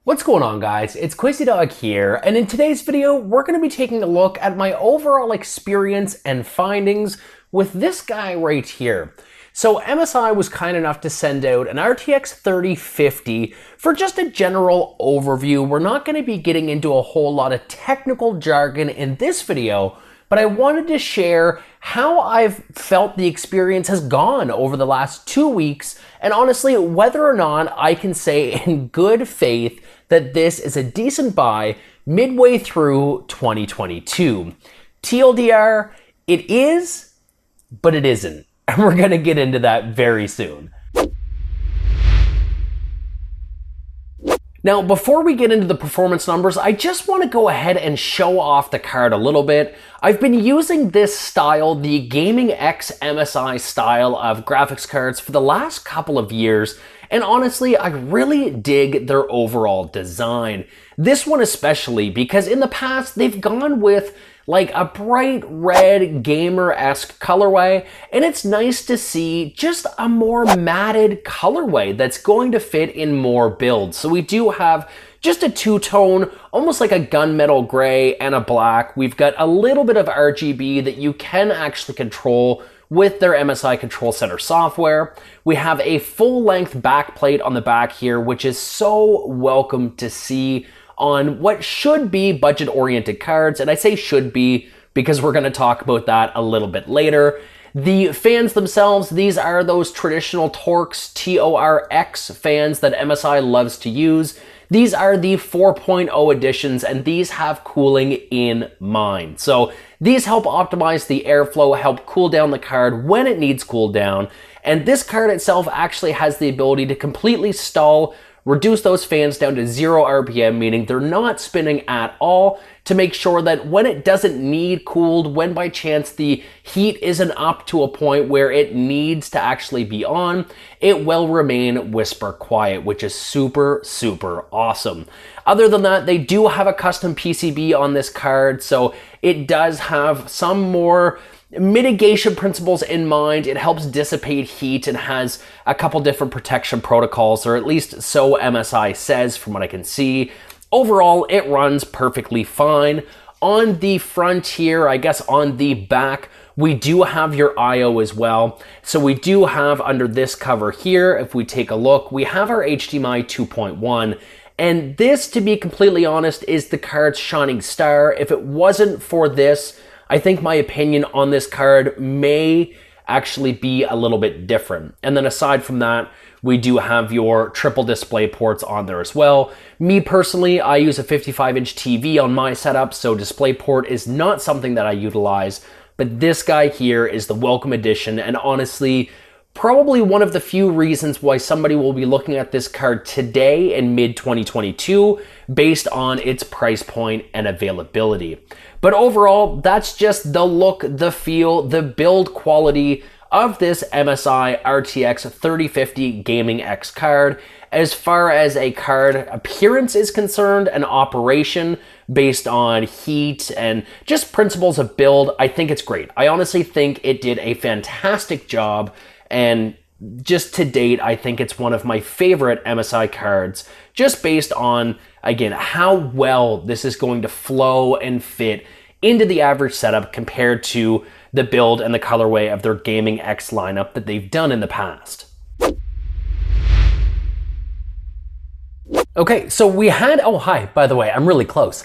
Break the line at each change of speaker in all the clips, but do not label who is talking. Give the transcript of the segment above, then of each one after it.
What's going on, guys? It's QuizyDog here, and in today's video, we're going to be taking a look at my overall experience and findings with this guy right here. So MSI was kind enough to send out an RTX 3050 for just a general overview. We're not going to be getting into a whole lot of technical jargon in this video, but I wanted to share how I've felt the experience has gone over the last 2 weeks, and honestly, whether or not I can say in good faith that this is a decent buy midway through 2022. TLDR, it is, but it isn't. And we're gonna get into that very soon. Now, before we get into the performance numbers, I just want to go ahead and show off the card a little bit. I've been using this style, the Gaming X MSI style of graphics cards for the last couple of years, and honestly, I really dig their overall design. This one especially, because in the past, they've gone with like a bright red gamer-esque colorway, and it's nice to see just a more matted colorway that's going to fit in more builds. So we do have just a two-tone, almost like a gunmetal gray and a black. We've got a little bit of RGB that you can actually control with their MSI Control Center software. We have a full-length backplate on the back here, which is so welcome to see on what should be budget-oriented cards, and I say should be because we're going to talk about that a little bit later. The fans themselves, these are those traditional Torx, T-O-R-X fans that MSI loves to use. These are the 4.0 editions, and these have cooling in mind. So these help optimize the airflow, help cool down the card when it needs cooled down, and this card itself actually has the ability to completely stall, reduce those fans down to 0 RPM, meaning they're not spinning at all, to make sure that when it doesn't need cooled, when by chance the heat isn't up to a point where it needs to actually be on, it will remain whisper quiet, which is super, super awesome. Other than that, they do have a custom PCB on this card, so it does have some more mitigation principles in mind. It helps dissipate heat and has a couple different protection protocols, or at least so MSI says from what I can see. Overall, it runs perfectly fine. On the front here, I guess on the back, we do have your I/O as well. So we do have under this cover here, if we take a look, we have our HDMI 2.1. And this, to be completely honest, is the card's shining star. If it wasn't for this, I think my opinion on this card may actually be a little bit different. And then aside from that, we do have your triple display ports on there as well. Me personally, I use a 55-inch TV on my setup, so DisplayPort is not something that I utilize, but this guy here is the welcome addition, and honestly, probably one of the few reasons why somebody will be looking at this card today in mid-2022 based on its price point and availability. But overall, that's just the look, the feel, the build quality of this MSI RTX 3050 Gaming X card. As far as a card appearance is concerned and operation based on heat and just principles of build, I think it's great. I honestly think it did a fantastic job, and just to date, I think it's one of my favorite MSI cards, just based on, again, how well this is going to flow and fit into the average setup compared to the build and the colorway of their Gaming X lineup that they've done in the past. Okay, so we had, oh hi, by the way, I'm really close.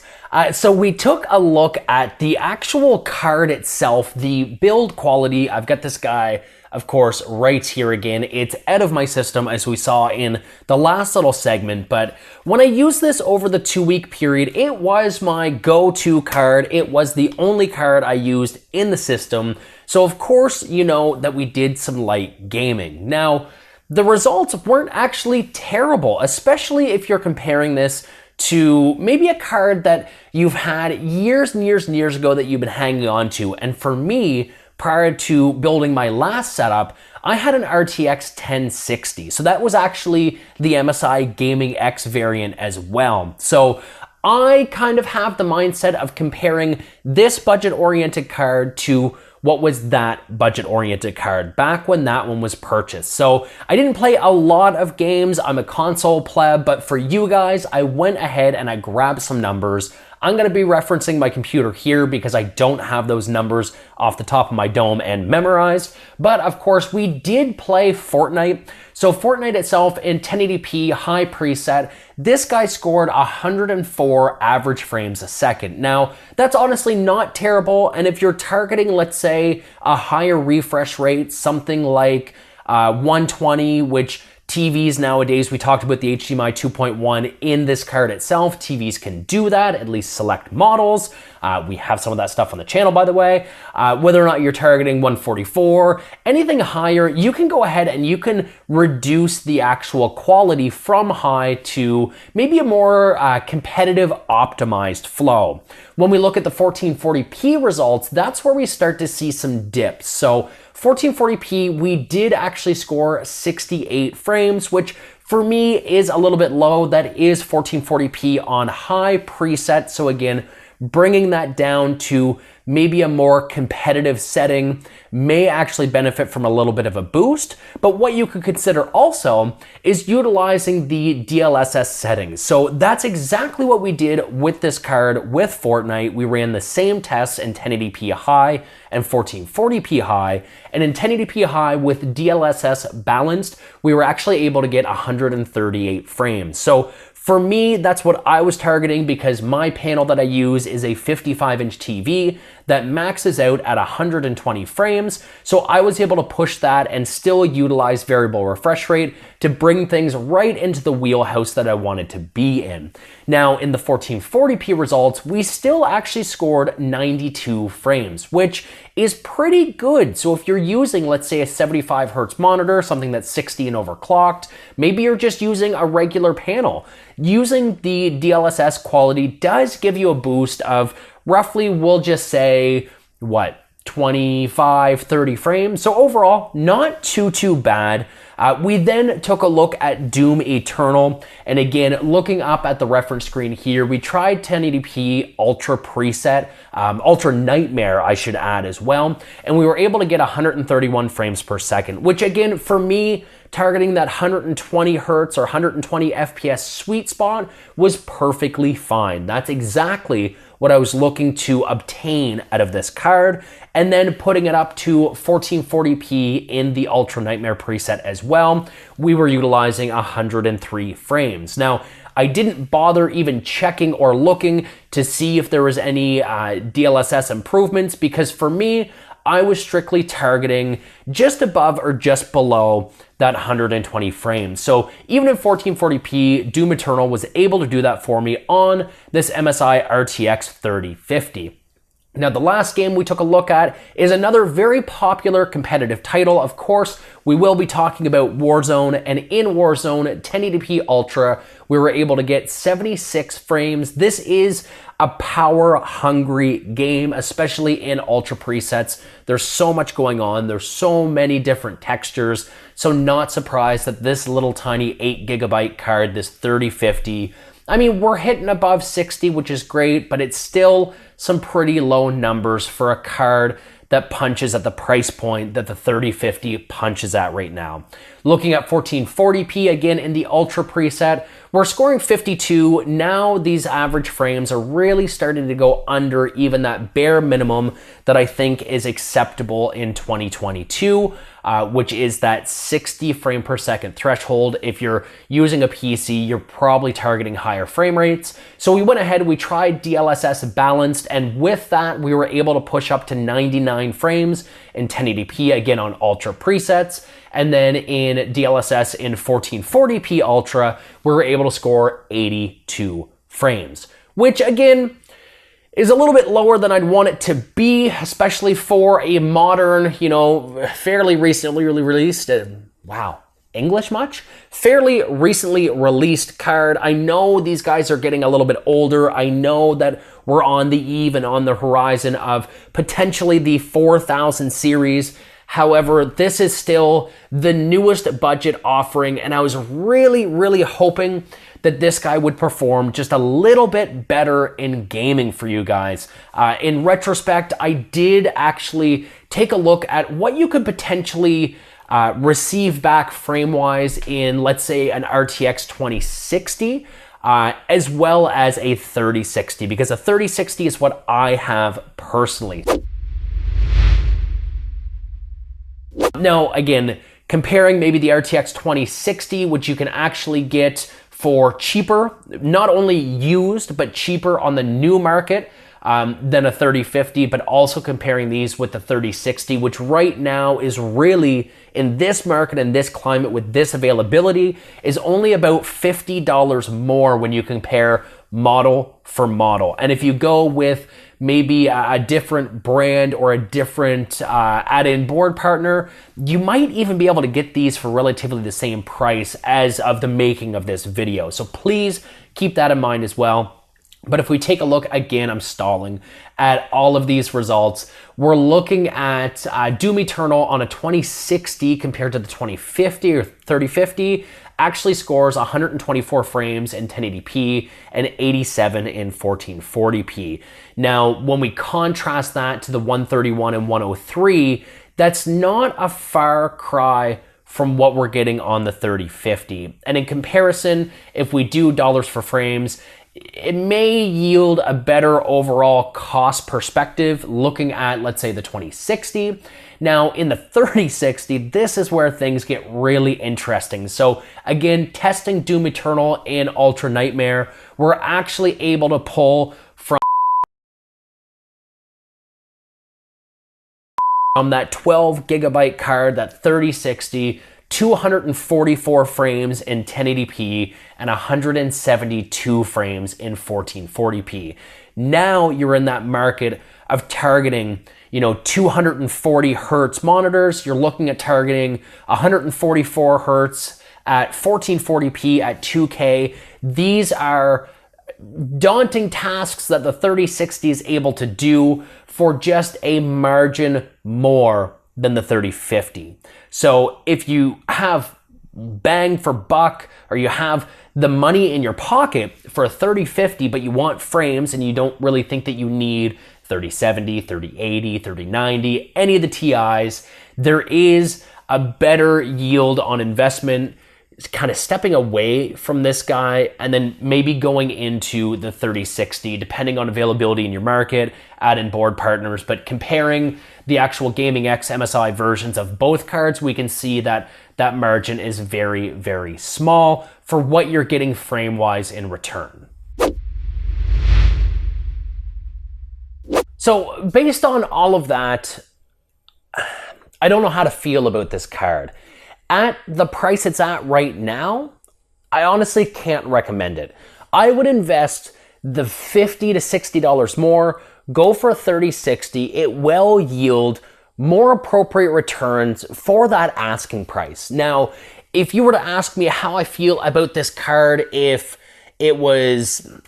So we took a look at the actual card itself, the build quality. I've got this guy, of course, right here again. It's out of my system, as we saw in the last little segment, but when I used this over the 2-week period, it was my go-to card. It was the only card I used in the system. So of course, you know that we did some light gaming. Now, the results weren't actually terrible, especially if you're comparing this to maybe a card that you've had years and years and years ago that you've been hanging on to. And for me, prior to building my last setup, I had an RTX 1060. So that was actually the MSI Gaming X variant as well. So I kind of have the mindset of comparing this budget-oriented card to what was that budget-oriented card back when that one was purchased. So I didn't play a lot of games. I'm a console pleb, but for you guys, I went ahead and I grabbed some numbers. I'm going to be referencing my computer here because I don't have those numbers off the top of my dome and memorized. But of course, we did play Fortnite. So Fortnite itself in 1080p high preset, this guy scored 104 average frames a second. Now, that's honestly not terrible. And if you're targeting, let's say, a higher refresh rate, something like 120, which TVs nowadays, we talked about the HDMI 2.1 in this card itself. TVs can do that, at least select models. We have some of that stuff on the channel, by the way. Whether or not you're targeting 144, anything higher, you can go ahead and you can reduce the actual quality from high to maybe a more competitive optimized flow. When we look at the 1440p results, that's where we start to see some dips. So 1440p, we did actually score 68 frames, which for me is a little bit low. That is 1440p on high preset. So again, bringing that down to maybe a more competitive setting may actually benefit from a little bit of a boost. But what you could consider also is utilizing the DLSS settings. So that's exactly what we did with this card with Fortnite. We ran the same tests in 1080p high and 1440p high. And in 1080p high with DLSS balanced, we were actually able to get 138 frames. So for me, that's what I was targeting because my panel that I use is a 55-inch TV that maxes out at 120 frames. So I was able to push that and still utilize variable refresh rate to bring things right into the wheelhouse that I wanted to be in. Now, in the 1440p results, we still actually scored 92 frames, which is pretty good. So if you're using, let's say, a 75 hertz monitor, something that's 60 and overclocked, maybe you're just using a regular panel. Using the DLSS quality does give you a boost of roughly, we'll just say, 25, 30 frames. So overall, not too bad. We then took a look at Doom Eternal. And again, looking up at the reference screen here, we tried 1080p Ultra preset, Ultra Nightmare, I should add as well. And we were able to get 131 frames per second, which again, for me, targeting that 120 hertz or 120 FPS sweet spot was perfectly fine. That's exactly what I was looking to obtain out of this card. And then putting it up to 1440p in the Ultra Nightmare preset as well, we were utilizing 103 frames. Now, I didn't bother even checking or looking to see if there was any DLSS improvements because for me, I was strictly targeting just above or just below that 120 frames. So even in 1440p, Doom Eternal was able to do that for me on this MSI RTX 3050. Now, the last game we took a look at is another very popular competitive title. Of course, we will be talking about Warzone, and in Warzone 1080p Ultra, we were able to get 76 frames. This is a power-hungry game, especially in Ultra presets. There's so much going on. There's so many different textures. So not surprised that this little tiny 8GB card, this 3050, I mean, we're hitting above 60, which is great, but it's still some pretty low numbers for a card that punches at the price point that the 3050 punches at right now. Looking at 1440p, again, in the Ultra preset, we're scoring 52. Now these average frames are really starting to go under even that bare minimum that I think is acceptable in 2022, which is that 60 frame per second threshold. If you're using a PC, you're probably targeting higher frame rates. So we went ahead, we tried DLSS balanced, and with that, we were able to push up to 99 frames in 1080p, again on Ultra presets. And then in DLSS in 1440p Ultra, we were able to score 82 frames, which again, is a little bit lower than I'd want it to be, especially for a modern, fairly recently released, English much? Fairly recently released card. I know these guys are getting a little bit older. I know that we're on the eve and on the horizon of potentially the 4000 series. However, this is still the newest budget offering, and I was really hoping that this guy would perform just a little bit better in gaming for you guys. In retrospect, I did actually take a look at what you could potentially receive back frame-wise in, let's say, an RTX 2060, as well as a 3060, because a 3060 is what I have personally. Now, again, comparing maybe the RTX 2060, which you can actually get for cheaper, not only used, but cheaper on the new market than a 3050, but also comparing these with the 3060, which right now is really, in this market and this climate with this availability, is only about $50 more when you compare model for model. And if you go with maybe a different brand or a different add-in board partner, you might even be able to get these for relatively the same price as of the making of this video. So please keep that in mind as well. But if we take a look, again, I'm stalling, at all of these results, we're looking at Doom Eternal on a 2060 compared to the 2050 or 3050, actually scores 124 frames in 1080p and 87 in 1440p. Now, when we contrast that to the 131 and 103, that's not a far cry from what we're getting on the 3050. And in comparison, if we do dollars for frames, it may yield a better overall cost perspective looking at, let's say, the 2060. Now, in the 3060, this is where things get really interesting. So again, testing Doom Eternal in Ultra Nightmare, we're actually able to pull from that 12 gigabyte card, that 3060, 244 frames in 1080p and 172 frames in 1440p. Now you're in that market of targeting, 240 hertz monitors. You're looking at targeting 144 hertz at 1440p at 2K. These are daunting tasks that the 3060 is able to do for just a margin more than the 3050. So if you have bang for buck, or you have the money in your pocket for a 3050, but you want frames and you don't really think that you need 3070, 3080, 3090, any of the TIs, there is a better yield on investment kind of stepping away from this guy and then maybe going into the 3060, depending on availability in your market, add-in board partners. But comparing the actual Gaming X MSI versions of both cards, we can see that that margin is very, very small for what you're getting frame-wise in return. So based on all of that, I don't know how to feel about this card. At the price it's at right now, I honestly can't recommend it. I would invest the $50 to $60 more, go for a 3060. It will yield more appropriate returns for that asking price. Now, if you were to ask me how I feel about this card if it was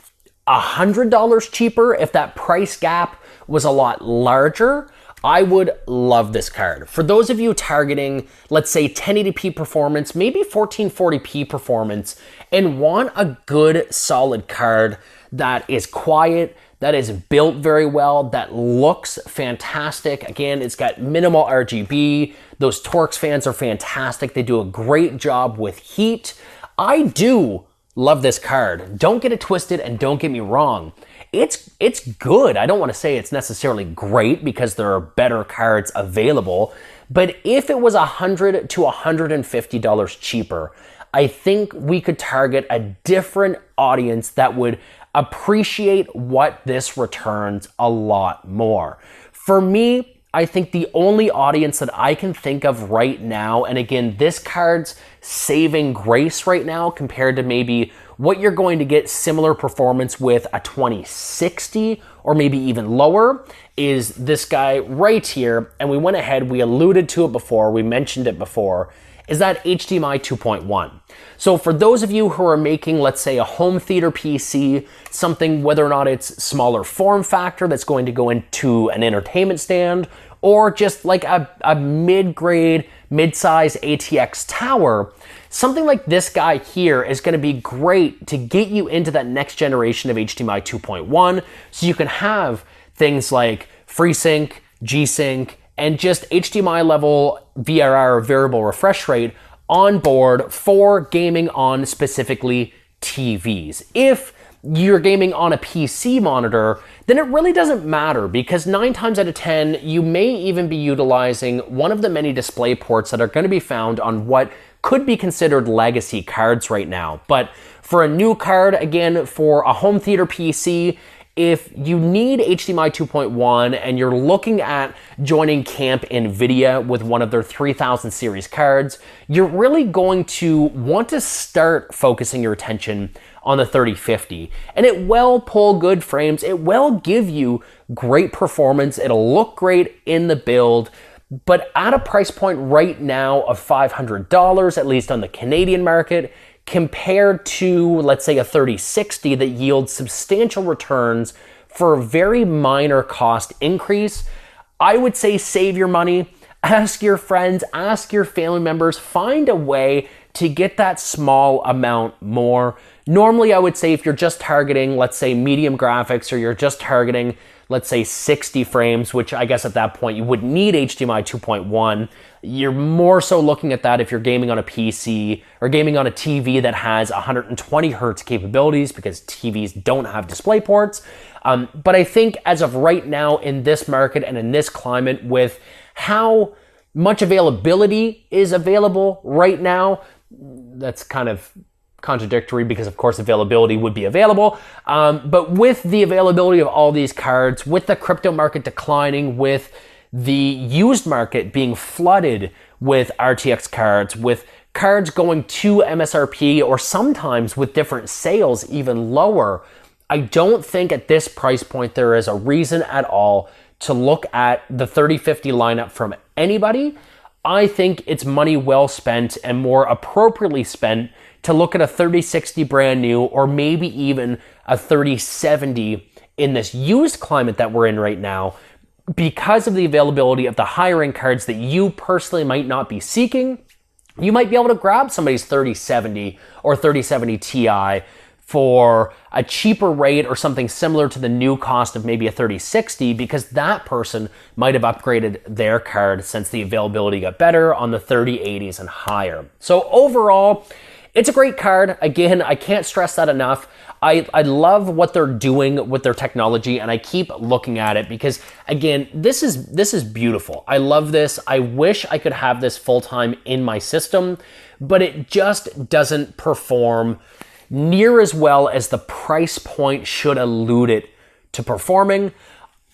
$100 cheaper, if that price gap was a lot larger, I would love this card. For those of you targeting, let's say 1080p performance, maybe 1440p performance, and want a good solid card that is quiet, that is built very well, that looks fantastic. Again, it's got minimal RGB. Those Torx fans are fantastic. They do a great job with heat. I do love this card. Don't get it twisted and don't get me wrong. It's good. I don't want to say it's necessarily great because there are better cards available, but if it was $100 to $150 cheaper, I think we could target a different audience that would appreciate what this returns a lot more. For me, I think the only audience that I can think of right now, and again, this card's saving grace right now compared to maybe what you're going to get similar performance with a 2060 or maybe even lower, is this guy right here. And we went ahead, we alluded to it before, we mentioned it before, is that HDMI 2.1. So for those of you who are making, let's say, a home theater PC, something whether or not it's smaller form factor that's going to go into an entertainment stand, or just like a mid-grade, mid-size ATX tower, something like this guy here is going to be great to get you into that next generation of HDMI 2.1, so you can have things like FreeSync, G-Sync, and just HDMI level VRR, variable refresh rate, on board for gaming on specifically TVs. If you're gaming on a PC monitor, then it really doesn't matter, because 9 times out of 10, you may even be utilizing one of the many display ports that are going to be found on what could be considered legacy cards right now. But for a new card, again, for a home theater PC, if you need HDMI 2.1 and you're looking at joining Camp Nvidia with one of their 3000 series cards, you're really going to want to start focusing your attention on the 3050. And it will pull good frames, it will give you great performance, it'll look great in the build, but at a price point right now of $500, at least on the Canadian market, compared to, let's say, a 3060 that yields substantial returns for a very minor cost increase, I would say save your money, ask your friends, ask your family members, find a way to get that small amount more. Normally, I would say if you're just targeting, let's say, medium graphics, or you're just targeting, let's say, 60 frames, which I guess at that point you would need HDMI 2.1. You're more so looking at that if you're gaming on a PC or gaming on a TV that has 120 hertz capabilities, because TVs don't have display ports. But I think as of right now in this market and in this climate, with how much availability is available right now, that's kind of contradictory, because of course availability would be available, but with the availability of all these cards, with the crypto market declining, with the used market being flooded with RTX cards, with cards going to MSRP, or sometimes with different sales even lower, I don't think at this price point there is a reason at all to look at the 3050 lineup from anybody. I think it's money well spent, and more appropriately spent, to look at a 3060 brand new, or maybe even a 3070 in this used climate that we're in right now, because of the availability of the higher end cards that you personally might not be seeking. You might be able to grab somebody's 3070 or 3070 Ti for a cheaper rate, or something similar to the new cost of maybe a 3060, because that person might have upgraded their card since the availability got better on the 3080s and higher. So overall, it's a great card. Again, I can't stress that enough. I love what they're doing with their technology, and I keep looking at it because, again, this is beautiful. I love this. I wish I could have this full-time in my system, but it just doesn't perform near as well as the price point should allude it to performing.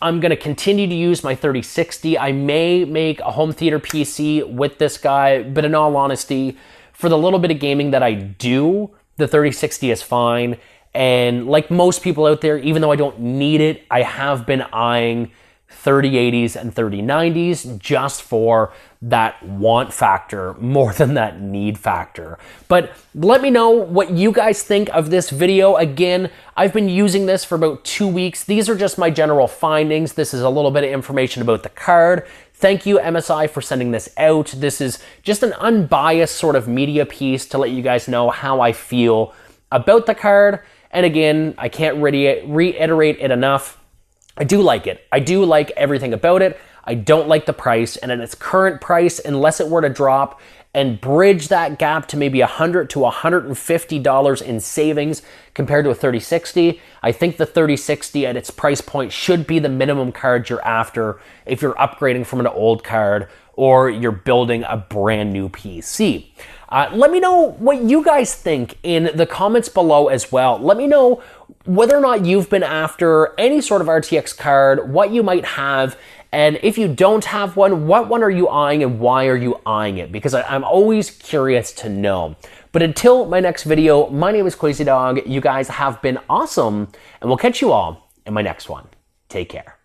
I'm going to continue to use my 3060. I may make a home theater PC with this guy, but in all honesty, for the little bit of gaming that I do, the 3060 is fine. And like most people out there, even though I don't need it, I have been eyeing 3080s and 3090s just for that want factor more than that need factor. But let me know what you guys think of this video. Again, I've been using this for about 2 weeks. These are just my general findings. This is a little bit of information about the card. Thank you, MSI, for sending this out. This is just an unbiased sort of media piece to let you guys know how I feel about the card. And again, I can't reiterate it enough. I do like it. I do like everything about it. I don't like the price, and at its current price, unless it were to drop and bridge that gap to maybe $100 to $150 in savings compared to a 3060, I think the 3060 at its price point should be the minimum card you're after if you're upgrading from an old card or you're building a brand new PC. Let me know what you guys think in the comments below as well. Let me know whether or not you've been after any sort of RTX card, what you might have, and if you don't have one, what one are you eyeing and why are you eyeing it? Because I'm always curious to know. But until my next video, my name is Crazy Dog. You guys have been awesome, and we'll catch you all in my next one. Take care.